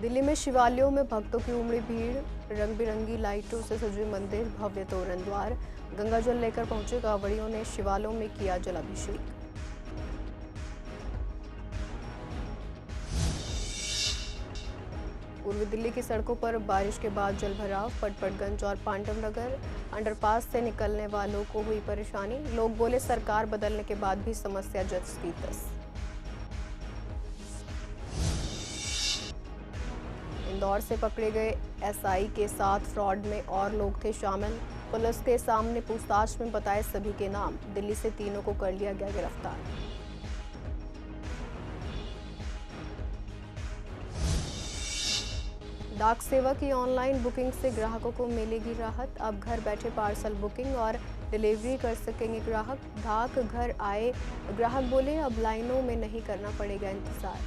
दिल्ली में शिवालयों में भक्तों की उमड़ी भीड़, रंग बिरंगी लाइटों से सजे मंदिर, भव्य तोरण द्वार, गंगा जल लेकर पहुंचे कांवड़ियों ने शिवालयों में किया जलाभिषेक। पूर्वी दिल्ली की सड़कों पर बारिश के बाद जलभराव, पटपटगंज और पांडव नगर अंडरपास से निकलने वालों को हुई परेशानी। लोग बोले सरकार बदलने के बाद भी समस्या जस की तस। इंदौर से पकड़े गए एसआई के साथ फ्रॉड में और लोग थे शामिल। पुलिस के सामने पूछताछ में बताए सभी के नाम। दिल्ली से तीनों को कर लिया गया गिरफ्तार। डाक सेवा की ऑनलाइन बुकिंग से ग्राहकों को मिलेगी राहत। अब घर बैठे पार्सल बुकिंग और डिलीवरी कर सकेंगे ग्राहक। डाक घर आए ग्राहक बोले अब लाइनों में नहीं करना पड़ेगा इंतजार।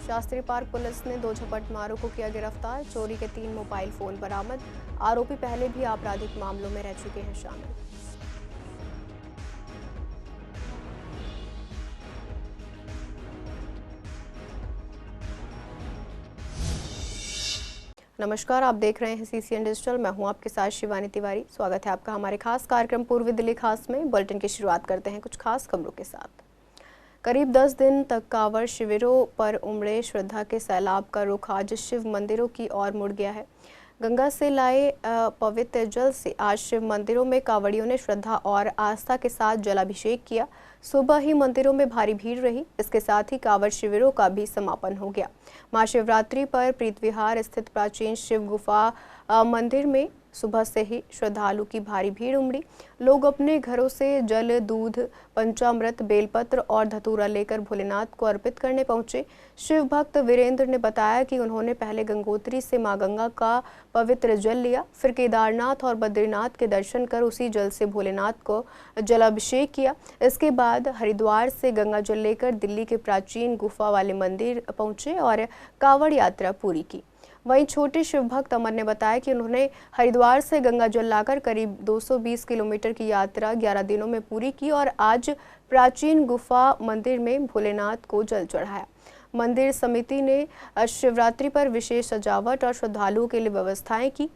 शास्त्री पार्क पुलिस ने 2 झपटमारों को किया गिरफ्तार। चोरी के 3 मोबाइल फोन बरामद। आरोपी पहले भी आपराधिक मामलों में रह चुके हैं शामिल। नमस्कार, आप देख रहे हैं सीसीएन डिजिटल। मैं हूं आपके साथ शिवानी तिवारी। स्वागत है आपका हमारे खास कार्यक्रम पूर्वी दिल्ली खास में। बुलेटिन की शुरुआत करते हैं कुछ खास खबरों के साथ। करीब 10 दिन तक कांवड़ शिविरों पर उमड़े श्रद्धा के सैलाब का रुख आज शिव मंदिरों की ओर मुड़ गया है। गंगा से लाए पवित्र जल से आज शिव मंदिरों में कांवड़ियों ने श्रद्धा और आस्था के साथ जलाभिषेक किया। सुबह ही मंदिरों में भारी भीड़ रही। इसके साथ ही कांवड़ शिविरों का भी समापन हो गया। महाशिवरात्रि पर प्रीतविहार स्थित प्राचीन शिव गुफा मंदिर में सुबह से ही श्रद्धालु की भारी भीड़ उमड़ी। लोग अपने घरों से जल, दूध, पंचामृत, बेलपत्र और धतूरा लेकर भोलेनाथ को अर्पित करने पहुंचे। शिव भक्त वीरेंद्र ने बताया कि उन्होंने पहले गंगोत्री से मां गंगा का पवित्र जल लिया, फिर केदारनाथ और बद्रीनाथ के दर्शन कर उसी जल से भोलेनाथ को जलाभिषेक किया। इसके बाद हरिद्वार से गंगा जल लेकर दिल्ली के प्राचीन गुफा वाले मंदिर पहुंचे और कांवड़ यात्रा पूरी की। वहीं छोटे शिव भक्त अमर ने बताया कि उन्होंने हरिद्वार से गंगा जल लाकर करीब 220 किलोमीटर की यात्रा 11 दिनों में पूरी की और आज प्राचीन गुफा मंदिर में भोलेनाथ को जल चढ़ाया। मंदिर समिति ने शिवरात्रि पर विशेष सजावट और श्रद्धालुओं के लिए व्यवस्थाएं की।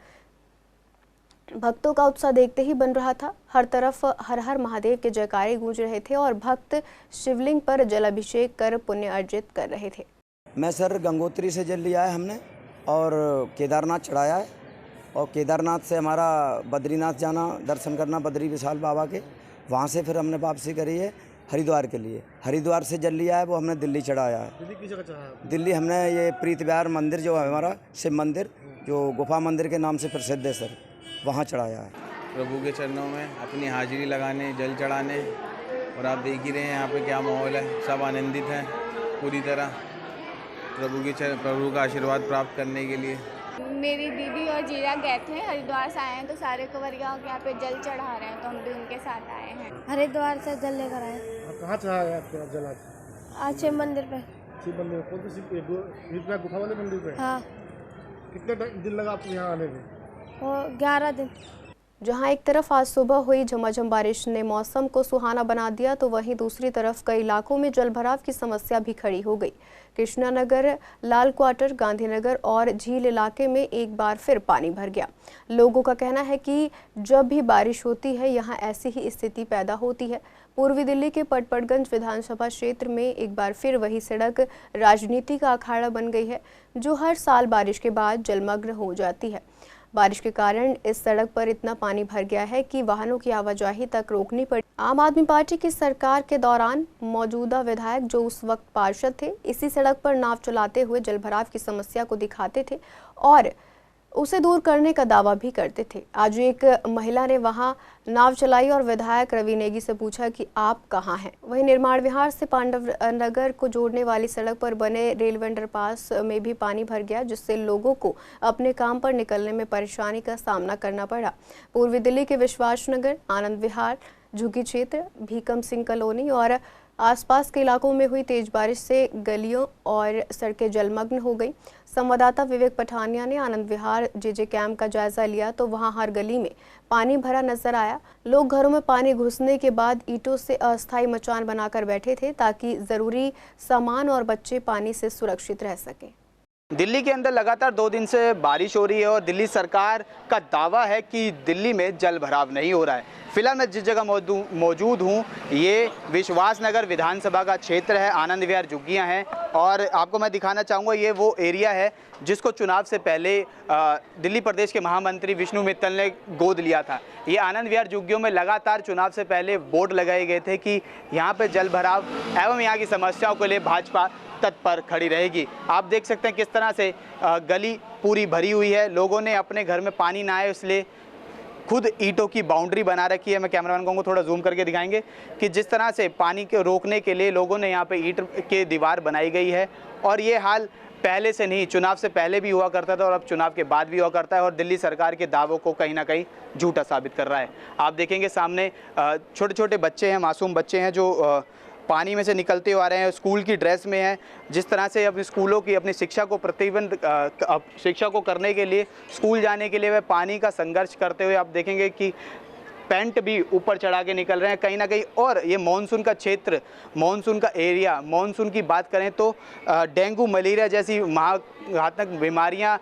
भक्तों का उत्साह देखते ही बन रहा था। हर तरफ हर हर महादेव के जयकारे गूंज रहे थे और भक्त शिवलिंग पर जलाभिषेक कर पुण्य अर्जित कर रहे थे। मैं सर गंगोत्री से जल लिया है हमने और केदारनाथ चढ़ाया है और केदारनाथ से हमारा बद्रीनाथ जाना, दर्शन करना बद्री विशाल बाबा के। वहाँ से फिर हमने वापसी करी है हरिद्वार के लिए। हरिद्वार से जल लिया है वो हमने दिल्ली चढ़ाया है। दिल्ली की जगह चढ़ाया? दिल्ली हमने ये प्रीतविहार मंदिर जो है हमारा शिव मंदिर, जो गुफा मंदिर के नाम से प्रसिद्ध है सर, वहाँ चढ़ाया है। प्रभु के चरणों में अपनी हाजिरी लगाने, जल चढ़ाने, और आप देख ही रहे हैं यहाँ पे क्या माहौल है। सब आनंदित हैं पूरी तरह प्रभु का आशीर्वाद प्राप्त करने के लिए। मेरी दीदी और जीजा गए थे, हरिद्वार से आए हैं तो सारे कंवरिया यहाँ पे जल चढ़ा रहे हैं, तो हम भी उनके साथ आए हैं। हरिद्वार से जल लेकर आए। कहाँ चढ़ाया आपका जल? आज शिव मंदिर पे। शिव मंदिर? कौन सी गुफा वाले मंदिर पे? हाँ। कितने दिन लगा आपको यहाँ आने में? 11 दिन। जहां एक तरफ आज सुबह हुई झमाझम बारिश ने मौसम को सुहाना बना दिया, तो वहीं दूसरी तरफ कई इलाकों में जलभराव की समस्या भी खड़ी हो गई। कृष्णानगर, लाल क्वार्टर, गांधीनगर और झील इलाके में एक बार फिर पानी भर गया। लोगों का कहना है कि जब भी बारिश होती है यहां ऐसी ही स्थिति पैदा होती है। पूर्वी दिल्ली के पटपटगंज विधानसभा क्षेत्र में एक बार फिर वही सड़क राजनीति का अखाड़ा बन गई है, जो हर साल बारिश के बाद जलमग्न हो जाती है। बारिश के कारण इस सड़क पर इतना पानी भर गया है कि वाहनों की आवाजाही तक रोकनी पड़ी। आम आदमी पार्टी की सरकार के दौरान मौजूदा विधायक, जो उस वक्त पार्षद थे, इसी सड़क पर नाव चलाते हुए जलभराव की समस्या को दिखाते थे और उसे दूर करने का दावा भी करते थे। आज एक महिला ने वहां नाव चलाई और विधायक रवि नेगी से पूछा कि आप कहां हैं। वहीं निर्माण विहार से पांडव नगर को जोड़ने वाली सड़क पर बने रेलवे अंडरपास में भी पानी भर गया, जिससे लोगों को अपने काम पर निकलने में परेशानी का सामना करना पड़ा। पूर्वी दिल्ली के विश्वास नगर, आनंद विहार, झुग्गी क्षेत्र, भीकम सिंह कॉलोनी और आसपास के इलाकों में हुई तेज बारिश से गलियों और सड़कें जलमग्न हो गई। संवाददाता विवेक पठानिया ने आनंद विहार जेजे कैंप का जायजा लिया तो वहां हर गली में पानी भरा नजर आया। लोग घरों में पानी घुसने के बाद ईंटों से अस्थायी मचान बनाकर बैठे थे ताकि जरूरी सामान और बच्चे पानी से सुरक्षित रह सकें। दिल्ली के अंदर लगातार 2 दिन से बारिश हो रही है और दिल्ली सरकार का दावा है कि दिल्ली में जल भराव नहीं हो रहा है। फिलहाल मैं जिस जगह मौजूद हूँ ये विश्वास नगर विधानसभा का क्षेत्र है, आनंद विहार झुग्गियाँ हैं और आपको मैं दिखाना चाहूँगा ये वो एरिया है जिसको चुनाव से पहले दिल्ली प्रदेश के महामंत्री विष्णु मित्तल ने गोद लिया था। ये आनंद विहार झुग्गियों में लगातार चुनाव से पहले बोर्ड लगाए गए थे कि यहाँ पे जल भराव एवं यहाँ की समस्याओं के लिए भाजपा तत्पर खड़ी रहेगी। आप देख सकते हैं किस तरह से गली पूरी भरी हुई है। लोगों ने अपने घर में पानी ना आए इसलिए खुद ईंटों की बाउंड्री बना रखी है। मैं कैमरामैन को थोड़ा जूम करके दिखाएंगे कि जिस तरह से पानी के रोकने के लिए लोगों ने यहाँ पे ईंट के दीवार बनाई गई है और ये हाल पहले से नहीं, चुनाव से पहले भी हुआ करता था और अब चुनाव के बाद भी हुआ करता है और दिल्ली सरकार के दावों को कहीं ना कहीं झूठा साबित कर रहा है। आप देखेंगे सामने छोटे छोटे बच्चे हैं, मासूम बच्चे हैं जो पानी में से निकलते हुए आ रहे हैं, स्कूल की ड्रेस में हैं। जिस तरह से अपने स्कूलों की अपनी शिक्षा को शिक्षा को करने के लिए स्कूल जाने के लिए वह पानी का संघर्ष करते हुए आप देखेंगे कि पैंट भी ऊपर चढ़ा के निकल रहे हैं कहीं ना कहीं। और ये मानसून का क्षेत्र, मानसून का एरिया, मानसून की बात करें तो डेंगू मलेरिया जैसी महाघातक बीमारियां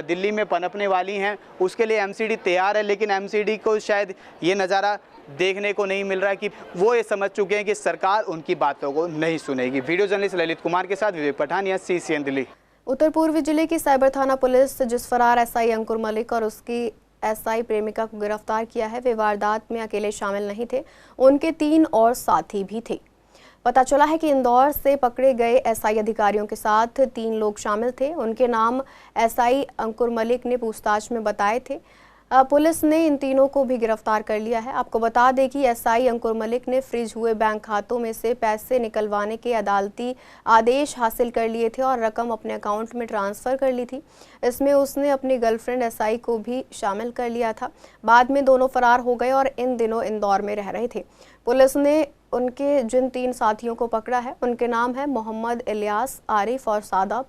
दिल्ली में पनपने वाली हैं। उसके लिए एमसीडी तैयार है लेकिन एमसीडी को शायद ये नज़ारा देखने को नहीं मिल रहा है कि वो ये समझ चुके हैं कि सरकार उनकी बातों को नहीं सुनेगी। वीडियो जर्नलिस्ट ललित कुमार के साथ विवेक पठानिया, CCN दिल्ली। उत्तर पूर्वी जिले की साइबर थाना पुलिस जिस फरार एसआई अंकुर मलिक और उसकी एसआई प्रेमिका को गिरफ्तार किया है वे वारदात में अकेले शामिल नहीं थे, उनके 3 और साथी भी थे। पता चला है कि इंदौर से पकड़े गए एसआई अधिकारियों के साथ 3 लोग शामिल थे। उनके नाम एसआई अंकुर मलिक ने पूछताछ में बताए थे। पुलिस ने इन तीनों को भी गिरफ्तार कर लिया है। आपको बता दें कि एसआई अंकुर मलिक ने फ्रीज हुए बैंक खातों में से पैसे निकलवाने के अदालती आदेश हासिल कर लिए थे और रकम अपने अकाउंट में ट्रांसफ़र कर ली थी। इसमें उसने अपनी गर्लफ्रेंड एसआई को भी शामिल कर लिया था। बाद में दोनों फरार हो गए और इन दिनों इंदौर में रह रहे थे। पुलिस ने उनके जिन 3 साथियों को पकड़ा है उनके नाम है मोहम्मद इलियास, आरिफ और सादाब।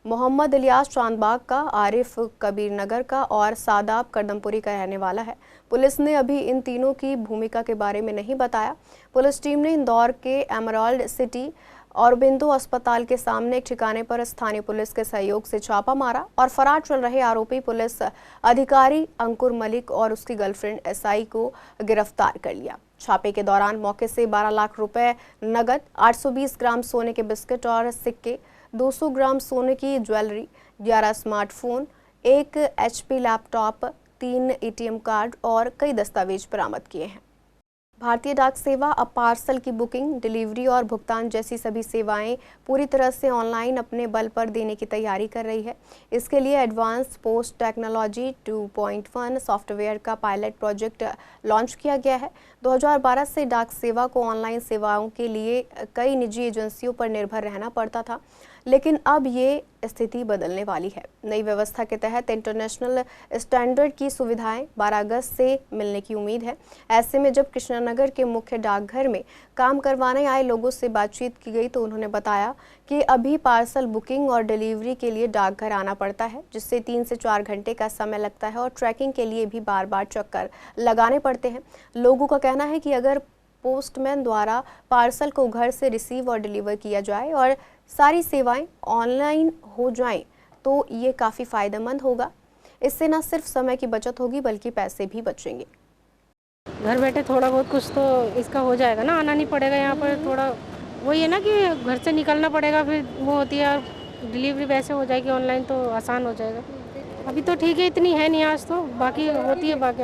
मोहम्मद इलियास चांदबाग का, आरिफ कबीर नगर का और सादाब कदमपुरी का रहने वाला है। पुलिस ने अभी इन तीनों की भूमिका के बारे में नहीं बताया। पुलिस टीम ने इंदौर के एमराल्ड सिटी और बिंदु अस्पताल के सामने एक ठिकाने पर स्थानीय पुलिस के सहयोग से छापा मारा और फरार चल रहे आरोपी पुलिस अधिकारी अंकुर मलिक और उसकी गर्लफ्रेंड एसआई को गिरफ्तार कर लिया। छापे के दौरान मौके से 12 लाख रुपए नगद, 820 ग्राम सोने के बिस्किट और सिक्के, 200 ग्राम सोने की jewellery, 11 smartphone, 1 HP laptop, 3 ATM card और कई दस्तावेज बरामद किए हैं। भारतीय डाक सेवा अब पार्सल की बुकिंग, डिलीवरी और भुगतान जैसी सभी सेवाएं पूरी तरह से ऑनलाइन अपने बल पर देने की तैयारी कर रही है। इसके लिए एडवांस पोस्ट टेक्नोलॉजी 2.1 सॉफ्टवेयर का पायलट प्रोजेक्ट लॉन्च किया गया है। 2012 से डाक सेवा को ऑनलाइन सेवाओं के लिए कई निजी एजेंसियों पर निर्भर रहना पड़ता था, लेकिन अब ये स्थिति बदलने वाली है। नई व्यवस्था के तहत इंटरनेशनल स्टैंडर्ड की सुविधाएं 12 अगस्त से मिलने की उम्मीद है। ऐसे में जब कृष्णनगर के मुख्य डाकघर में काम करवाने आए लोगों से बातचीत की गई तो उन्होंने बताया कि अभी पार्सल बुकिंग और डिलीवरी के लिए डाकघर आना पड़ता है, जिससे 3 से 4 घंटे का समय लगता है और ट्रैकिंग के लिए भी बार बार चक्कर लगाने पड़ते हैं। लोगों का कहना है कि अगर पोस्टमैन द्वारा पार्सल को घर से रिसीव और डिलीवर किया जाए और सारी सेवाएं ऑनलाइन हो जाएं तो ये काफ़ी फ़ायदेमंद होगा। इससे न सिर्फ समय की बचत होगी बल्कि पैसे भी बचेंगे। घर बैठे थोड़ा बहुत कुछ तो इसका हो जाएगा ना, आना नहीं पड़ेगा यहाँ पर। थोड़ा वही है ना कि घर से निकलना पड़ेगा, फिर वो होती है, डिलीवरी वैसे हो जाएगी ऑनलाइन तो आसान हो जाएगा। अभी तो ठीक है, इतनी है नहीं आज तो, बाकी होती है बाकी।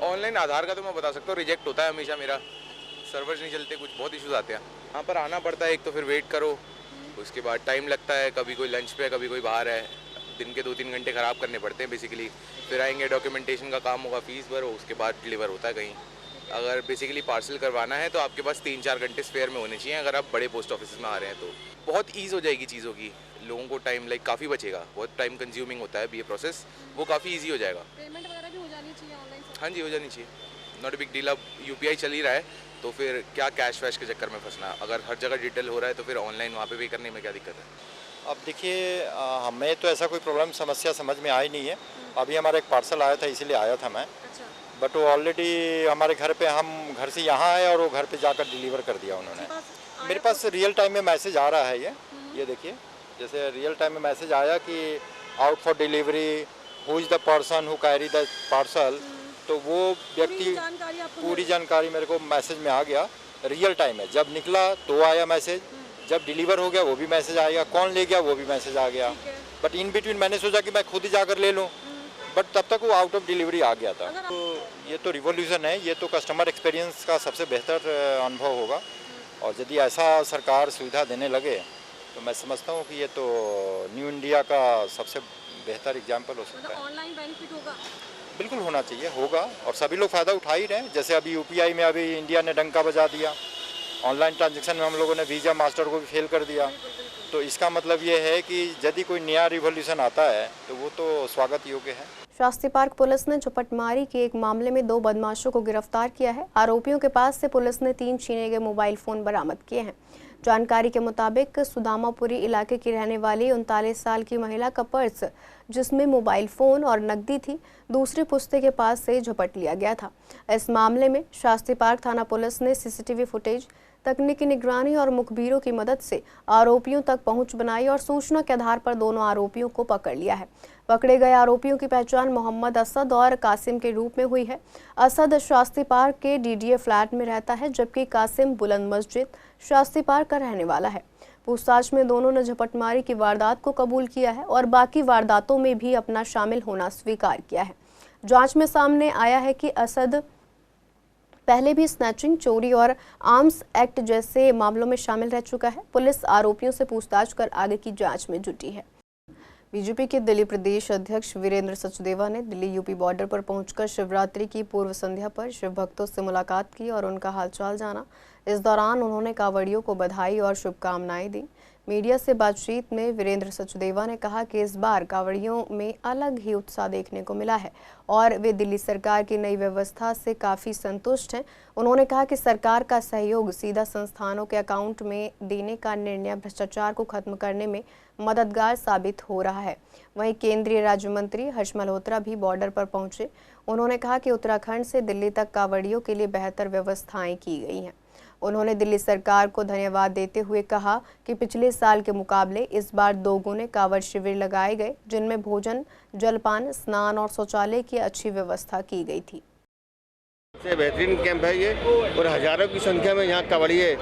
ऑनलाइन आधार का तो मैं बता सकता हूँ रिजेक्ट होता है हमेशा, मेरा सर्वर्स नहीं चलते, कुछ बहुत इश्यूज आते हैं। यहाँ पर आना पड़ता है, एक तो फिर वेट करो, उसके बाद टाइम लगता है, कभी कोई लंच पे है, कभी कोई बाहर है, दिन के 2-3 घंटे ख़राब करने पड़ते हैं बेसिकली। फिर आएंगे, डॉक्यूमेंटेशन का काम होगा, फीस भरो, उसके बाद डिलीवर होता है कहीं। अगर बेसिकली पार्सल करवाना है तो आपके पास 3-4 घंटे स्पेयर में होने चाहिए अगर आप बड़े पोस्ट ऑफिस में आ रहे हैं तो। बहुत ईज़ हो जाएगी चीज़ों की, लोगों को टाइम काफ़ी बचेगा, बहुत टाइम कंज्यूमिंग होता है ये प्रोसेस, वो काफ़ी ईजी हो जाएगा। पेमेंट वगैरह भी हो जानी चाहिए ऑनलाइन? हाँ जी, हो जानी चाहिए, नॉट अ बिग डील। अब UPI चल ही रहा है तो फिर क्या कैश वैश के चक्कर में फंसना, अगर हर जगह डिटेल हो रहा है तो फिर ऑनलाइन वहाँ पे भी करने में क्या दिक्कत है? अब देखिए हमें तो ऐसा कोई प्रॉब्लम समस्या समझ में आई नहीं है। अभी हमारा एक पार्सल आया था इसीलिए आया था मैं, बट वो ऑलरेडी हमारे घर पे, हम घर से यहाँ आए और वो घर पे जाकर डिलीवर कर दिया उन्होंने। मेरे पास रियल टाइम में मैसेज आ रहा है, ये देखिए, जैसे रियल टाइम में मैसेज आया कि out for delivery, who is the person who carry the parcel, तो वो व्यक्ति पूरी जानकारी मेरे को मैसेज में आ गया रियल टाइम में। जब निकला तो आया मैसेज, जब डिलीवर हो गया वो भी मैसेज आएगा, कौन ले गया वो भी मैसेज आ गया। बट इन बिटवीन मैंने सोचा कि मैं खुद ही जाकर ले लूँ, बट तब तक वो आउट ऑफ डिलीवरी आ गया था। तो ये तो रिवोल्यूशन है, ये तो कस्टमर एक्सपीरियंस का सबसे बेहतर अनुभव होगा। और यदि ऐसा सरकार सुविधा देने लगे तो मैं समझता हूँ कि ये तो न्यू इंडिया का सबसे बेहतर एग्जाम्पल हो सकता है। ऑनलाइन बेनिफिट होगा, बिल्कुल होना चाहिए, होगा, और सभी लोग फ़ायदा उठा ही रहे हैं। जैसे अभी यूपीआई में अभी इंडिया ने डंका बजा दिया, ऑनलाइन ट्रांजैक्शन में हम लोगों ने वीज़ा मास्टर को भी फेल कर दिया। तो इसका मतलब ये है कि यदि कोई नया रिवोल्यूशन आता है तो वो तो स्वागत योग्य है। शास्त्री पार्क पुलिस ने झपटमारी के एक मामले में 2 बदमाशों को गिरफ्तार किया है। आरोपियों के पास से पुलिस ने 3 छीने गए मोबाइल फोन बरामद किए हैं। जानकारी के मुताबिक सुदामापुरी इलाके की रहने वाली 39 साल की महिला का पर्स, जिसमें मोबाइल फोन और नकदी थी, दूसरे पुस्ते के पास से झपट लिया गया था। इस मामले में शास्त्री पार्क थाना पुलिस ने सीसीटीवी फुटेज, तकनीकी निगरानी और मुखबिरों की मदद से आरोपियों तक पहुंच बनाई और सूचना के आधार पर दोनों आरोपियों को पकड़ लिया है। पकड़े गए आरोपियों की पहचान मोहम्मद असद और कासिम के रूप में हुई है। असद शास्त्री पार्क के डीडीए फ्लैट में रहता है, जबकि कासिम बुलंद मस्जिद शास्त्री पार्क का रहने वाला है। पूछताछ में दोनों ने झपटमारी की वारदात को कबूल किया है और बाकी वारदातों में भी अपना शामिल होना स्वीकार किया है। जांच में सामने आया है कि असद पहले भी स्नैचिंग, चोरी और आर्म्स एक्ट जैसे मामलों में शामिल रह चुका है। पुलिस आरोपियों से पूछताछ कर आगे की जांच में जुटी है। बीजेपी के दिल्ली प्रदेश अध्यक्ष वीरेंद्र सचदेवा ने दिल्ली यूपी बॉर्डर पर पहुंचकर शिवरात्रि की पूर्व संध्या पर शिव भक्तों से मुलाकात की और उनका हालचाल जाना। इस दौरान उन्होंने कांवड़ियों को बधाई और शुभकामनाएं दी। मीडिया से बातचीत में वीरेंद्र सचदेवा ने कहा कि इस बार कांवड़ियों में अलग ही उत्साह देखने को मिला है और वे दिल्ली सरकार की नई व्यवस्था से काफ़ी संतुष्ट हैं। उन्होंने कहा कि सरकार का सहयोग सीधा संस्थानों के अकाउंट में देने का निर्णय भ्रष्टाचार को खत्म करने में मददगार साबित हो रहा है। वहीं केंद्रीय राज्य मंत्री हर्ष मल्होत्रा भी बॉर्डर पर पहुंचे। उन्होंने कहा कि उत्तराखंड से दिल्ली तक कांवड़ियों के लिए बेहतर व्यवस्थाएं की गई हैं। उन्होंने दिल्ली सरकार को धन्यवाद देते हुए कहा कि पिछले साल के मुकाबले इस बार 2 गुने कांवड़ शिविर लगाए गए, जिनमें भोजन, जलपान, स्नान और शौचालय की अच्छी व्यवस्था की गई थी। सबसे बेहतरीन कैंप है ये, और हज़ारों की संख्या में यहाँ कांवड़िए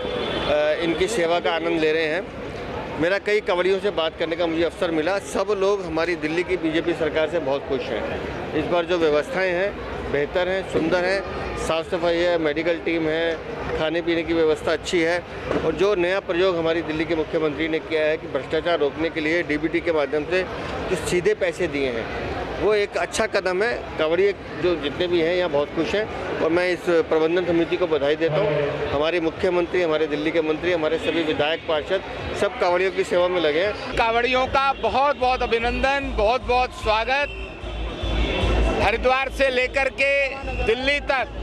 इनकी सेवा का आनंद ले रहे हैं। मेरा कई कांवड़ियों से बात करने का मुझे अवसर मिला। सब लोग हमारी दिल्ली की बीजेपी सरकार से बहुत खुश हैं। इस बार जो व्यवस्थाएं हैं बेहतर हैं, सुंदर हैं, साफ़ सफाई है, मेडिकल टीम है, खाने पीने की व्यवस्था अच्छी है। और जो नया प्रयोग हमारी दिल्ली के मुख्यमंत्री ने किया है कि भ्रष्टाचार रोकने के लिए डीबीटी के माध्यम से जो सीधे पैसे दिए हैं, वो एक अच्छा कदम है। कांवड़िए जो जितने भी हैं यहाँ बहुत खुश हैं और मैं इस प्रबंधन समिति को बधाई देता हूँ। हमारे मुख्यमंत्री, हमारे दिल्ली के मंत्री, हमारे सभी विधायक, पार्षद सब कांवड़ियों की सेवा में लगे हैं। कांवड़ियों का बहुत बहुत अभिनंदन, बहुत बहुत स्वागत। हरिद्वार से लेकर के दिल्ली तक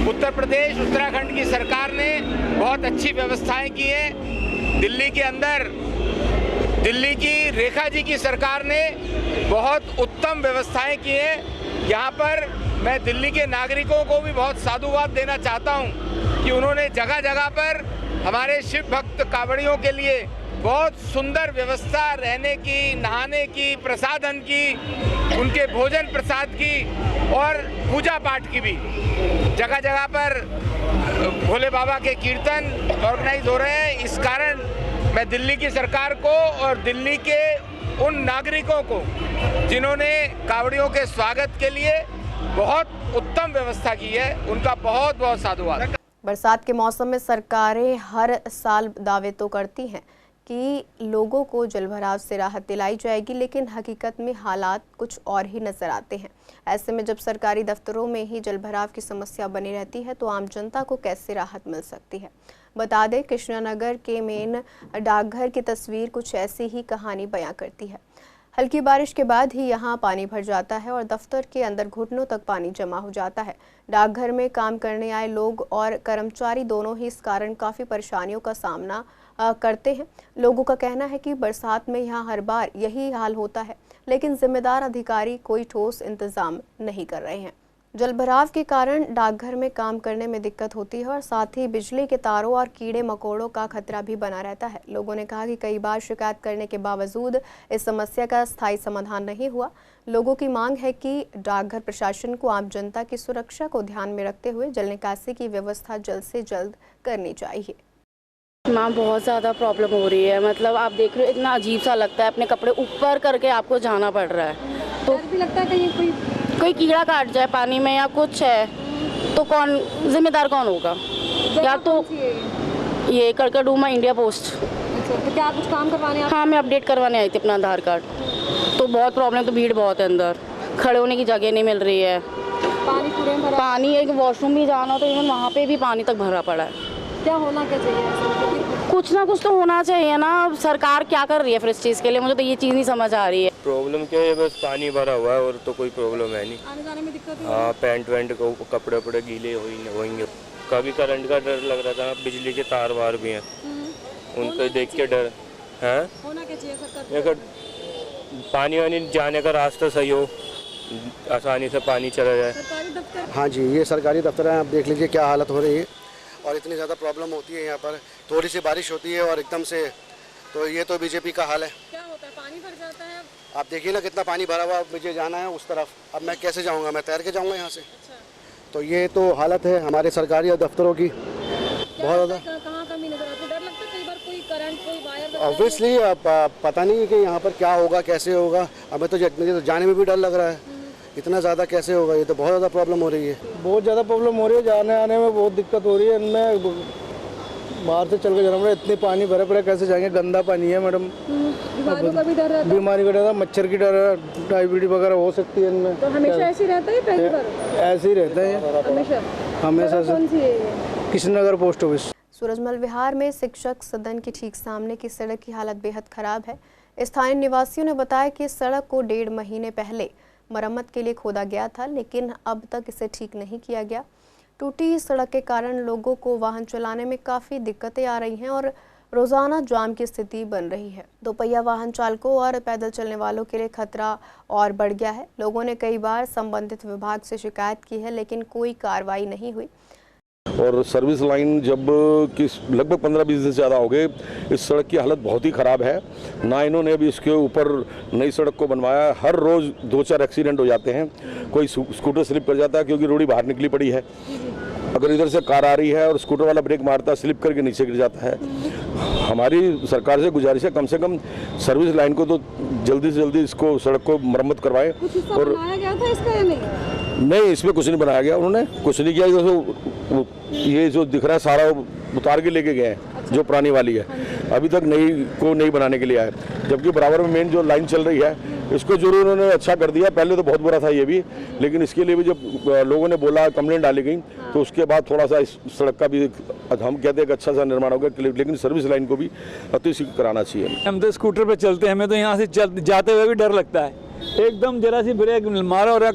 उत्तर प्रदेश, उत्तराखंड की सरकार ने बहुत अच्छी व्यवस्थाएं की हैं। दिल्ली के अंदर दिल्ली की रेखा जी की सरकार ने बहुत उत्तम व्यवस्थाएं की हैं। यहाँ पर मैं दिल्ली के नागरिकों को भी बहुत साधुवाद देना चाहता हूँ कि उन्होंने जगह जगह पर हमारे शिव भक्त कांवड़ियों के लिए बहुत सुंदर व्यवस्था, रहने की, नहाने की, प्रसादन की, उनके भोजन प्रसाद की और पूजा पाठ की भी। जगह जगह पर भोले बाबा के कीर्तन ऑर्गेनाइज हो रहे हैं। इस कारण मैं दिल्ली की सरकार को और दिल्ली के उन नागरिकों को जिन्होंने कांवड़ियों के स्वागत के लिए बहुत उत्तम व्यवस्था की है, उनका बहुत बहुत साधुवाद। बरसात के मौसम में सरकारें हर साल दावे तो करती हैं कि लोगों को जलभराव से राहत दिलाई जाएगी, लेकिन हकीकत में हालात कुछ और ही नजर आते हैं। ऐसे में जब सरकारी दफ्तरों में ही जलभराव की समस्या बनी रहती है तो आम जनता को कैसे राहत मिल सकती है। बता दें, कृष्णानगर के मेन डाकघर की तस्वीर कुछ ऐसी ही कहानी बयां करती है। हल्की बारिश के बाद ही यहाँ पानी भर जाता है और दफ्तर के अंदर घुटनों तक पानी जमा हो जाता है। डाकघर में काम करने आए लोग और कर्मचारी दोनों ही इस कारण काफ़ी परेशानियों का सामना करते हैं। लोगों का कहना है कि बरसात में यहाँ हर बार यही हाल होता है, लेकिन जिम्मेदार अधिकारी कोई ठोस इंतजाम नहीं कर रहे हैं। जलभराव के कारण डाकघर में काम करने में दिक्कत होती है और साथ ही बिजली के तारों और कीड़े मकोड़ों का खतरा भी बना रहता है। लोगों ने कहा कि कई बार शिकायत करने के बावजूद इस समस्या का स्थायी समाधान नहीं हुआ। लोगों की मांग है कि डाकघर प्रशासन को आम जनता की सुरक्षा को ध्यान में रखते हुए जल निकासी की व्यवस्था जल्द से जल्द करनी चाहिए। मैम बहुत ज़्यादा प्रॉब्लम हो रही है, मतलब आप देख रहे हो इतना अजीब सा लगता है, अपने कपड़े ऊपर करके आपको जाना पड़ रहा है। तो भी लगता है कहीं कोई कीड़ा काट जाए पानी में या कुछ है तो कौन जिम्मेदार कौन होगा? या तो ये कड़कड़डूमा इंडिया पोस्ट। अच्छा, तो क्या कुछ काम करवाने? हाँ, मैं अपडेट करवाने आई थी अपना आधार कार्ड। तो बहुत प्रॉब्लम, तो भीड़ बहुत है, अंदर खड़े होने की जगह नहीं मिल रही है। पानी पूरे भरा, पानी एक वॉशरूम भी जाना हो तो इवन वहाँ पे भी पानी तक भरा पड़ा है। क्या होना क्या चाहिए? कुछ ना कुछ तो होना चाहिए ना। सरकार क्या कर रही है फिर इस चीज़ के लिए? मुझे तो ये चीज़ नहीं समझ आ रही है। प्रॉब्लम क्या है, बस पानी भरा हुआ है और तो कोई प्रॉब्लम है नहीं। आने जाने में दिक्कत है? हाँ, पैंट वैंट को कपड़े वपड़े गीले होंगे। कभी करंट का डर लग रहा था, बिजली के तार वार भी हैं, उनको देख के डर है। होना क्या चाहिए सरकार? पानी वानी जाने का रास्ता सही हो, आसानी से पानी चला जाए। सरकारी दफ्तर? हाँ जी, ये सरकारी दफ्तर है। आप देख लीजिए क्या हालत हो रही है और इतनी ज़्यादा प्रॉब्लम होती है यहाँ पर। थोड़ी सी बारिश होती है और एकदम से, तो ये तो बीजेपी का हाल है। क्या होता है, पानी भर जाता है? आप देखिए ना कितना पानी भरा हुआ। मुझे जाना है उस तरफ, अब मैं कैसे जाऊँगा? मैं तैर के जाऊँगा यहाँ से। अच्छा। तो ये तो हालत है हमारे सरकारी दफ्तरों की, बहुत ज़्यादा। कहाँ कमी नजर आती है? डर लगता है कई बार कोई करंट, कोई वायर। ऑब्वियसली पता नहीं है कि यहाँ पर क्या होगा, कैसे होगा। हमें तो मुझे तो जाने में भी डर लग रहा है। इतना ज़्यादा कैसे होगा? ये तो बहुत ज़्यादा प्रॉब्लम हो रही है। बहुत ज़्यादा प्रॉब्लम हो रही है, जाने आने में बहुत दिक्कत हो रही है। इनमें बाहर से चल के जाना पड़े, इतने पानी भरे पड़े, कैसे जाएंगे? गंदा पानी है मैडम। बीमारियों का भी डर रहता है? बीमारी का डर है, मच्छर की डर है, डायबिटीज वगैरह हो सकती है इनमें। तो हमेशा ऐसे ही रहता है? पहली बार ऐसे ही रहता है हमेशा से। Krishnanagar post office. सूरजमल विहार में शिक्षक सदन के ठीक सामने की सड़क की हालत बेहद खराब है। स्थानीय निवासियों ने बताया कि सड़क को 1.5 महीने पहले मरम्मत के लिए खोदा गया था, लेकिन अब तक इसे ठीक नहीं किया गया। टूटी सड़क के कारण लोगों को वाहन चलाने में काफ़ी दिक्कतें आ रही हैं और रोज़ाना जाम की स्थिति बन रही है। दोपहिया वाहन चालकों और पैदल चलने वालों के लिए खतरा और बढ़ गया है। लोगों ने कई बार संबंधित विभाग से शिकायत की है, लेकिन कोई कार्रवाई नहीं हुई। और सर्विस लाइन जब कि लगभग 15-20 दिन से ज़्यादा हो गए, इस सड़क की हालत बहुत ही ख़राब है। ना इन्होंने अभी इसके ऊपर नई सड़क को बनवाया। हर रोज़ 2-4 एक्सीडेंट हो जाते हैं। कोई स्कूटर स्लिप कर जाता है क्योंकि रोड़ी बाहर निकली पड़ी है। अगर इधर से कार आ रही है और स्कूटर वाला ब्रेक मारता है, स्लिप करके नीचे गिर जाता है। हमारी सरकार से गुजारिश है, कम से कम सर्विस लाइन को तो जल्दी से जल्दी इसको सड़क को मरम्मत करवाएं। और बनाया गया था इसका या नहीं, इसमें कुछ नहीं बनाया गया, उन्होंने कुछ नहीं किया। ये जो दिख रहा है सारा उतार के लेके गए हैं। अच्छा। जो पुरानी वाली है, अभी तक नई को नहीं बनाने के लिए आए, जबकि बराबर में मेन जो लाइन चल रही है इसको जरूर उन्होंने अच्छा कर दिया। पहले तो बहुत बुरा था ये भी, लेकिन इसके लिए भी जब लोगों ने बोला, कंप्लेंट डाली गई, तो उसके बाद थोड़ा सा इस सड़क का भी हम कहते हैं कि अच्छा सा निर्माण हो गया, लेकिन सर्विस लाइन को भी अतिशीघ्र कराना चाहिए। हम तो स्कूटर पे चलते हैं, हमें तो यहाँ से जाते हुए भी डर लगता है। एकदम जरा सी ब्रेक मारा और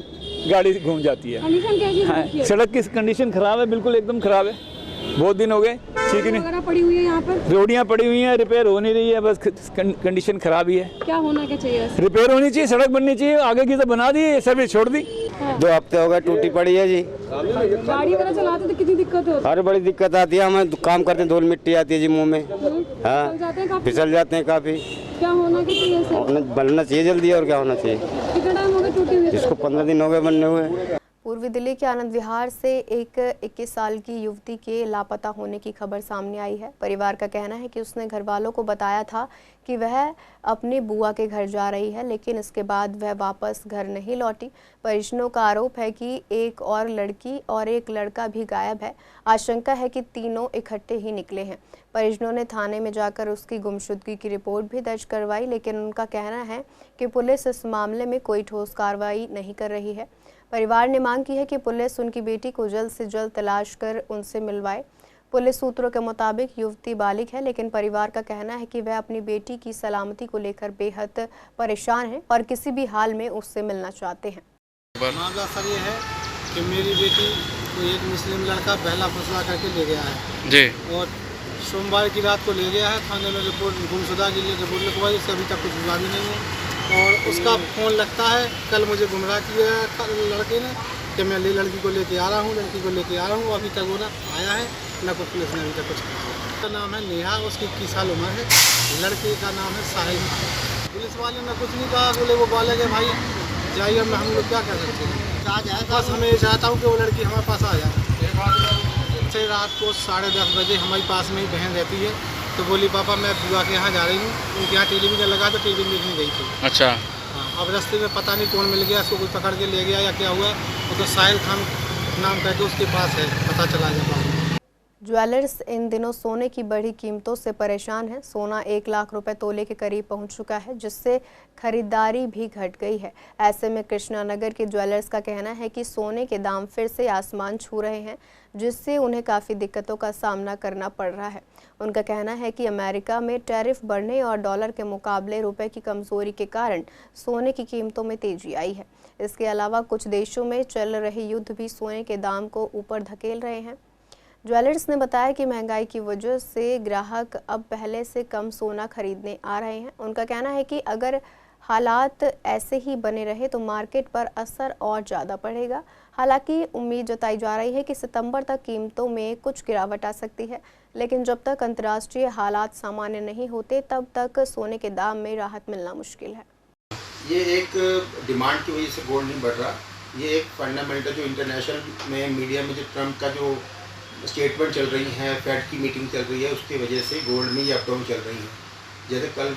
गाड़ी घूम जाती है। हाँ, सड़क की कंडीशन खराब है, बिल्कुल एकदम खराब है। बहुत दिन हो गए, ठीक है नहीं पड़ी हुई है यहाँ पर, रोडियाँ पड़ी हुई हैं, रिपेयर हो नहीं रही है, बस कंडीशन खराब ही है। क्या होना क्या चाहिए? रिपेयर होनी चाहिए, सड़क बननी चाहिए। आगे की तो बना दी, सर्विस छोड़ दी। 2 हफ्ते हो गए टूटी पड़ी है जी। गाड़ी वगैरह चलाते तो कितनी दिक्कत होती है? अरे बड़ी दिक्कत आती है, हमें काम करते धूल मिट्टी आती है जी मुँह में। हाँ, फिसल जाते हैं काफ़ी। क्या होना क्या चाहिए? बनना चाहिए जल्दी। और क्या होना चाहिए? कितना टाइम हो गया टूटी हुई? इसको 15 दिन हो गए बनने हुए। पूर्वी दिल्ली के आनंद विहार से एक 21 साल की युवती के लापता होने की खबर सामने आई है। परिवार का कहना है कि उसने घर वालों को बताया था कि वह अपनी बुआ के घर जा रही है, लेकिन इसके बाद वह वापस घर नहीं लौटी। परिजनों का आरोप है कि एक और लड़की और एक लड़का भी गायब है। आशंका है कि तीनों इकट्ठे ही निकले हैं। परिजनों ने थाने में जाकर उसकी गुमशुदगी की रिपोर्ट भी दर्ज करवाई, लेकिन उनका कहना है कि पुलिस इस मामले में कोई ठोस कार्रवाई नहीं कर रही है। परिवार ने मांग की है कि पुलिस उनकी बेटी को जल्द से जल्द तलाश कर उनसे मिलवाए। पुलिस सूत्रों के मुताबिक युवती बालिग है, लेकिन परिवार का कहना है कि वह अपनी बेटी की सलामती को लेकर बेहद परेशान है और किसी भी हाल में उससे मिलना चाहते हैं। मामला सर ये है कि मेरी बेटी को एक मुस्लिम लड़का पहला फंसला करके ले गया है जी, और सोमवार की रात को ले गया है। थाने में रिपोर्ट गुमशुदा के लिए रिपोर्ट लिखवाई, इससे अभी तक कुछ हुआ भी नहीं है। और उसका फ़ोन लगता है, कल मुझे गुमराह किया है लड़के ने कि मैं लड़की को लेके आ रहा हूँ, लड़की को लेके आ रहा हूँ। अभी तक वो ना आया है, ना कोई पुलिस ने अभी तक कुछ कहा। उसका नाम है नेहा, उसकी 21 साल उम्र है। लड़के का नाम है साहिल। पुलिस वाले ने कुछ नहीं कहा, बोले वो बोले कि भाई जाइए, हम लोग क्या कर सकते हैं। बस हमें ये चाहता हूँ कि वो लड़की हमारे पास आ जाए। से रात को 10:30 बजे हमारे पास में ही बहन रहती है, तो बोली पापा मैं बुआ के यहाँ जा रही हूँ। उनके यहाँ टेलीविज़न लगा तो टेलीविज़न देखने गई थी। अच्छा, हाँ, अब रास्ते में पता नहीं कौन मिल गया, उसको कोई पकड़ के ले गया या क्या हुआ। वो तो साहिल खान नाम करके उसके पास है, पता चला जब। ज्वेलर्स इन दिनों सोने की बढ़ी कीमतों से परेशान है। सोना 1 लाख रुपए तोले के करीब पहुंच चुका है, जिससे खरीदारी भी घट गई है। ऐसे में कृष्णानगर के ज्वेलर्स का कहना है कि सोने के दाम फिर से आसमान छू रहे हैं, जिससे उन्हें काफ़ी दिक्कतों का सामना करना पड़ रहा है। उनका कहना है कि अमेरिका में टैरिफ बढ़ने और डॉलर के मुकाबले रुपए की कमज़ोरी के कारण सोने की कीमतों में तेजी आई है। इसके अलावा कुछ देशों में चल रहे युद्ध भी सोने के दाम को ऊपर धकेल रहे हैं। ज्वेलर्स ने बताया कि महंगाई की वजह से ग्राहक अब पहले से कम सोना खरीदने आ रहे हैं। उनका कहना है कि अगर हालात ऐसे ही बने रहे तो मार्केट पर असर और ज़्यादा पड़ेगा। हालांकि उम्मीद जताई जा रही है कि सितंबर तक कीमतों में कुछ गिरावट आ सकती है, लेकिन जब तक अंतर्राष्ट्रीय हालात सामान्य नहीं होते तब तक सोने के दाम में राहत मिलना मुश्किल है। ये एक डिमांड की वजह से गोल्ड नहीं बढ़ रहा, ये एक फंडामेंटल जो इंटरनेशनल में मीडिया में जो ट्रम्प का जो स्टेटमेंट चल रही है, फेड की मीटिंग चल रही है, उसकी वजह से गोल्ड में ये अप डाउन चल रही है। जैसे कल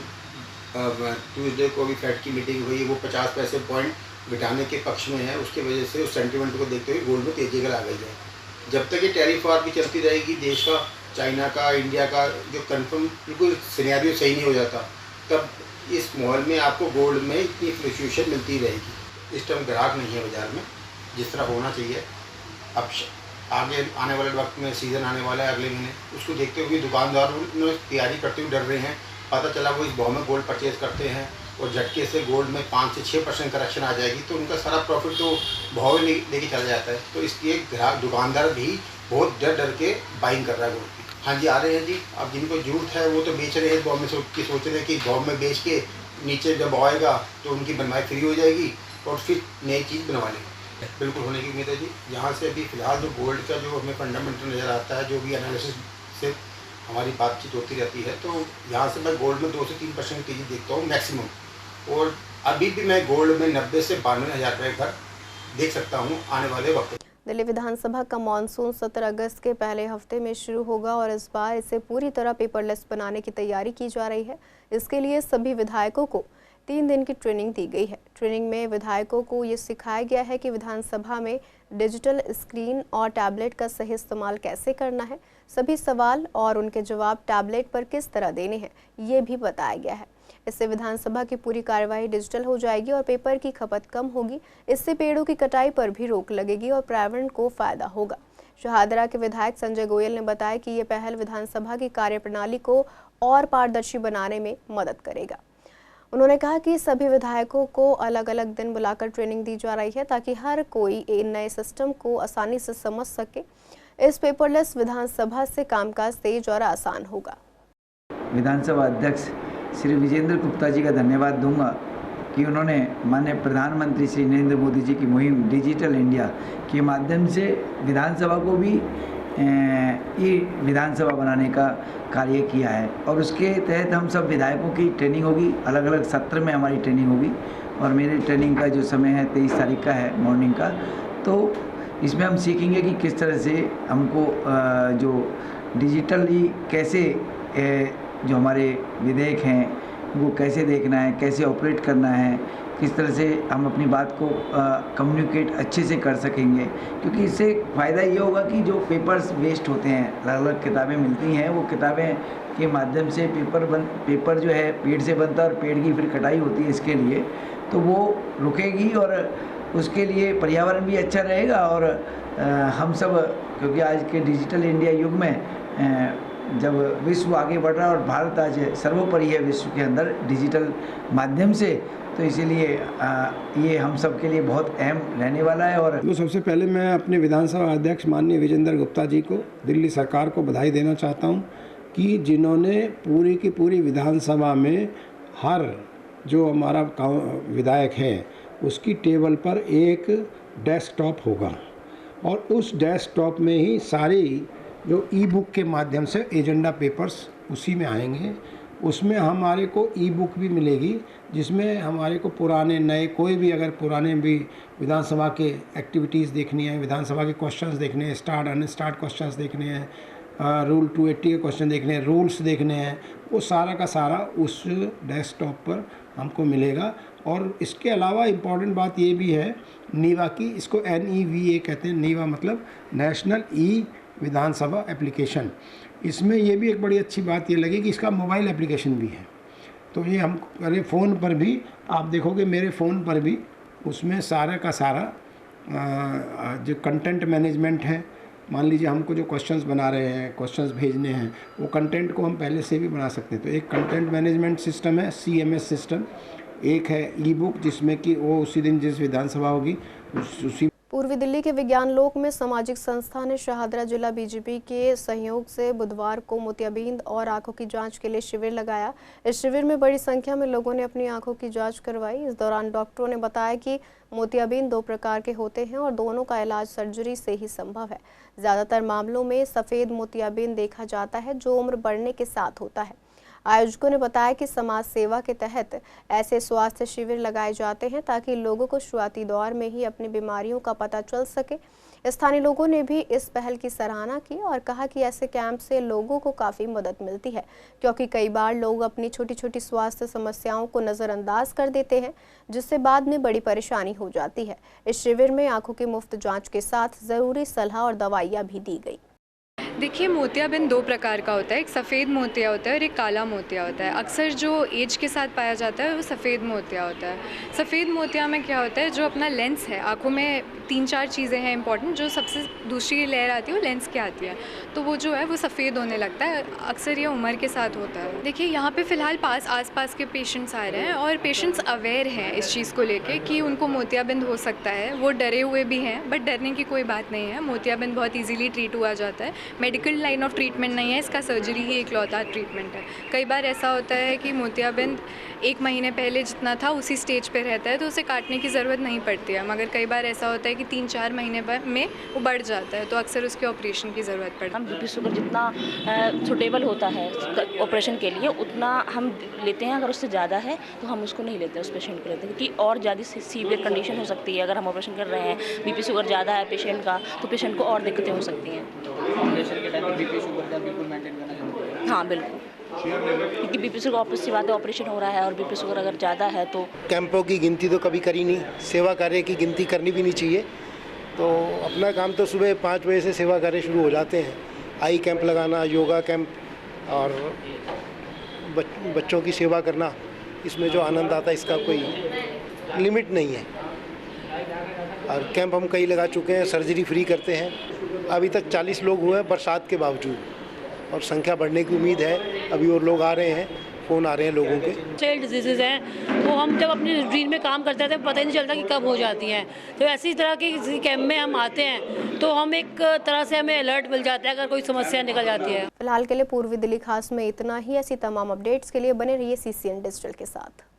ट्यूसडे को भी फेड की मीटिंग हुई, वो 50 पैसे पॉइंट घटाने के पक्ष में है। उसकी वजह से उस सेंटीमेंट को देखते हुए गोल्ड में तेजी आ गई है। जब तक ये टैरिफ वार की चलती रहेगी, देश का, चाइना का, इंडिया का जो कन्फर्म बिल्कुल सिनेरियो सही नहीं हो जाता, तब इस माहौल में आपको गोल्ड में इतनी फ्लक्चुएशन मिलती रहेगी। इस टाइम ग्राहक नहीं है बाज़ार में जिस तरह होना चाहिए। अब आगे आने वाले वक्त में सीज़न आने वाला है अगले महीने, उसको देखते हुए दुकानदार तैयारी करते हुए डर रहे हैं। पता चला वो इस भाव में गोल्ड परचेज़ करते हैं और झटके से गोल्ड में 5 से 6% करेक्शन आ जाएगी, तो उनका सारा प्रॉफिट तो भाव ही लेके चला जाता है। तो इसलिए ग्राहक दुकानदार भी बहुत डर के बाइंग कर रहा है गोल्ड की। हाँ जी, आ रहे हैं जी। अब जिनको जरूरत है वो तो बेच रहे हैं भाव में, सोच रहे हैं कि भाव में बेच के नीचे जब आएगा तो उनकी बनवाई फ्री हो जाएगी और फिर नई चीज़ बनवा लेंगे। बिल्कुल होने की उम्मीद है जी। यहाँ से अभी फ़िलहाल जो गोल्ड का जो हमें फंडामेंटल नज़र आता है, जो भी एनालिसिस से हमारी बातचीत होती रहती है, तो यहाँ से मैं गोल्ड में 2 से 3% तेज़ी देखता हूँ मैक्सिमम। और अभी भी मैं गोल्ड में 90 से 92 हज़ार रुपये घर देख सकता हूँ आने वाले वक्त। दिल्ली विधानसभा का मानसून 17 अगस्त के पहले हफ्ते में शुरू होगा और इस बार इसे पूरी तरह पेपरलेस बनाने की तैयारी की जा रही है। इसके लिए सभी विधायकों को 3 दिन की ट्रेनिंग दी गई है। ट्रेनिंग में विधायकों को ये सिखाया गया है कि विधानसभा में डिजिटल स्क्रीन और टैबलेट का सही इस्तेमाल कैसे करना है। सभी सवाल और उनके जवाब टैबलेट पर किस तरह देने हैं, ये भी बताया गया है। इससे विधानसभा की पूरी कार्यवाही डिजिटल हो जाएगी और पेपर की खपत कम होगी। इससे पेड़ों की कटाई पर भी रोक लगेगी और पर्यावरण को फायदा होगा। शहादरा के विधायक संजय गोयल ने बताया कि ये पहल विधानसभा की कार्यप्रणाली को और पारदर्शी बनाने में मदद करेगा। उन्होंने कहा कि सभी विधायकों को अलग अलग दिन बुलाकर ट्रेनिंग दी जा रही है ताकि हर कोई इन नए सिस्टम को आसानी से समझ सके। इस पेपरलेस विधानसभा से कामकाज तेज और आसान होगा। विधानसभा अध्यक्ष श्री विजेंद्र गुप्ता जी का धन्यवाद दूंगा कि उन्होंने माननीय प्रधानमंत्री श्री नरेंद्र मोदी जी की मुहिम डिजिटल इंडिया के माध्यम से विधानसभा को भी ई विधानसभा बनाने का कार्य किया है और उसके तहत हम सब विधायकों की ट्रेनिंग होगी। अलग अलग सत्र में हमारी ट्रेनिंग होगी और मेरी ट्रेनिंग का जो समय है 23 तारीख का है मॉर्निंग का। तो इसमें हम सीखेंगे कि किस तरह से हमको जो डिजिटली कैसे जो हमारे विधेयक हैं वो कैसे देखना है, कैसे ऑपरेट करना है, किस तरह से हम अपनी बात को कम्युनिकेट अच्छे से कर सकेंगे। क्योंकि इससे फ़ायदा ये होगा कि जो पेपर्स वेस्ट होते हैं, अलग अलग किताबें मिलती हैं, वो किताबें के माध्यम से पेपर जो है पेड़ से बनता है और पेड़ की फिर कटाई होती है इसके लिए, तो वो रुकेगी और उसके लिए पर्यावरण भी अच्छा रहेगा। और हम सब क्योंकि आज के डिजिटल इंडिया युग में जब विश्व आगे बढ़ रहा है और भारत आज सर्वोपरि है विश्व के अंदर डिजिटल माध्यम से, तो इसीलिए ये हम सब के लिए बहुत अहम रहने वाला है। और तो सबसे पहले मैं अपने विधानसभा अध्यक्ष माननीय विजेंद्र गुप्ता जी को, दिल्ली सरकार को बधाई देना चाहता हूँ कि जिन्होंने पूरी की पूरी विधानसभा में हर जो हमारा विधायक है उसकी टेबल पर एक डेस्कटॉप होगा और उस डेस्कटॉप में ही सारी जो ई बुक के माध्यम से एजेंडा पेपर्स उसी में आएंगे। उसमें हमारे को ई बुक भी मिलेगी जिसमें हमारे को पुराने नए कोई भी अगर पुराने भी विधानसभा के एक्टिविटीज़ देखनी है, विधानसभा के क्वेश्चंस देखने हैं, स्टार्ट अनस्टार्ट क्वेश्चंस देखने हैं, रूल 280 के क्वेश्चन देखने हैं, रूल्स देखने हैं, वो सारा का सारा उस डेस्कटॉप पर हमको मिलेगा। और इसके अलावा इम्पॉर्टेंट बात ये भी है नीवा की, इसको NEVA कहते हैं, नीवा मतलब नेशनल ई विधानसभा एप्लीकेशन। इसमें ये भी एक बड़ी अच्छी बात ये लगी कि इसका मोबाइल एप्लीकेशन भी है, तो ये हम अरे फ़ोन पर भी आप देखोगे, मेरे फ़ोन पर भी उसमें सारा का सारा जो कंटेंट मैनेजमेंट है, मान लीजिए हमको जो क्वेश्चंस बना रहे हैं, क्वेश्चंस भेजने हैं, वो कंटेंट को हम पहले से भी बना सकते हैं। तो एक कंटेंट मैनेजमेंट सिस्टम है CMS सिस्टम, एक है ई बुक जिसमें कि वो उसी दिन जिस विधानसभा होगी उसी। पूर्वी दिल्ली के विज्ञान लोक में सामाजिक संस्था ने शाहदरा जिला बीजेपी के सहयोग से बुधवार को मोतियाबिंद और आंखों की जांच के लिए शिविर लगाया। इस शिविर में बड़ी संख्या में लोगों ने अपनी आंखों की जांच करवाई। इस दौरान डॉक्टरों ने बताया कि मोतियाबिंद 2 प्रकार के होते हैं और दोनों का इलाज सर्जरी से ही संभव है। ज़्यादातर मामलों में सफ़ेद मोतियाबिंद देखा जाता है जो उम्र बढ़ने के साथ होता है। आयोजकों ने बताया कि समाज सेवा के तहत ऐसे स्वास्थ्य शिविर लगाए जाते हैं ताकि लोगों को शुरुआती दौर में ही अपनी बीमारियों का पता चल सके। स्थानीय लोगों ने भी इस पहल की सराहना की और कहा कि ऐसे कैंप से लोगों को काफ़ी मदद मिलती है, क्योंकि कई बार लोग अपनी छोटी छोटी स्वास्थ्य समस्याओं को नज़रअंदाज कर देते हैं, जिससे बाद में बड़ी परेशानी हो जाती है। इस शिविर में आंखों की मुफ्त जाँच के साथ ज़रूरी सलाह और दवाइयाँ भी दी गई। देखिए, मोतियाबिंद 2 प्रकार का होता है, एक सफ़ेद मोतिया होता है और एक काला मोतिया होता है। अक्सर जो एज के साथ पाया जाता है वो सफ़ेद मोतिया होता है। सफ़ेद मोतिया में क्या होता है, जो अपना लेंस है, आँखों में 3-4 चीज़ें हैं इंपॉर्टेंट, जो सबसे दूसरी लेयर आती है वो लेंस की आती है, तो वो जो है वो सफ़ेद होने लगता है। अक्सर ये उम्र के साथ होता है। देखिए, यहाँ पे फ़िलहाल आस-पास के पेशेंट्स आ रहे हैं और पेशेंट्स अवेयर हैं इस चीज़ को लेके कि उनको मोतियाबिंद हो सकता है। वो डरे हुए भी हैं, बट डरने की कोई बात नहीं है। मोतियाबिंद बहुत ईजीली ट्रीट हुआ जाता है। मेडिकल लाइन ऑफ ट्रीटमेंट नहीं है इसका, सर्जरी ही इकलौता ट्रीटमेंट है। कई बार ऐसा होता है कि मोतियाबिंद 1 महीने पहले जितना था उसी स्टेज पे रहता है, तो उसे काटने की ज़रूरत नहीं पड़ती है। मगर कई बार ऐसा होता है कि 3-4 महीने में वो बढ़ जाता है, तो अक्सर उसके ऑपरेशन की ज़रूरत पड़ती है। हम BP शुगर जितना सूटेबल होता है ऑपरेशन के लिए उतना हम लेते हैं। अगर उससे ज़्यादा है तो हम उसको नहीं लेते, उस पेशेंट को लेते हैं, क्योंकि और ज़्यादा सीवियर कंडीशन हो सकती है। अगर हम ऑपरेशन कर रहे हैं, BP शुगर ज़्यादा है पेशेंट का, तो पेशेंट को और दिक्कतें हो सकती हैं। ऑपरेशन के टाइम BP शुगर का बिल्कुल मेंटेन करना जरूरी है। हाँ बिल्कुल, क्योंकि BP शुगर ऑपरेशन बात है, ऑपरेशन हो रहा है और BP शुगर अगर ज़्यादा है तो। कैंपों की गिनती तो कभी करी नहीं, सेवा कार्य की गिनती करनी भी नहीं चाहिए। तो अपना काम तो सुबह 5 बजे से सेवा कार्य शुरू हो जाते हैं। आई कैंप लगाना, योगा कैंप और बच्चों की सेवा करना, इसमें जो आनंद आता है इसका कोई लिमिट नहीं है। और कैंप हम कई लगा चुके हैं, सर्जरी फ्री करते हैं। अभी तक 40 लोग हुए हैं बरसात के बावजूद, और संख्या बढ़ने की उम्मीद है। अभी और लोग आ रहे हैं, फ़ोन आ रहे हैं लोगों के। सेल डिजीज़ हैं, वो हम जब अपनी रूटीन में काम करते हैं तो पता ही नहीं चलता कि कब हो जाती हैं। तो ऐसी तरह के किसी कैंप में हम आते हैं तो हम एक तरह से हमें अलर्ट मिल जाता है अगर कोई समस्या निकल जाती है। फिलहाल के लिए पूर्वी दिल्ली खास में इतना ही। ऐसी तमाम अपडेट्स के लिए बने रहिए CCN डिजिटल के साथ।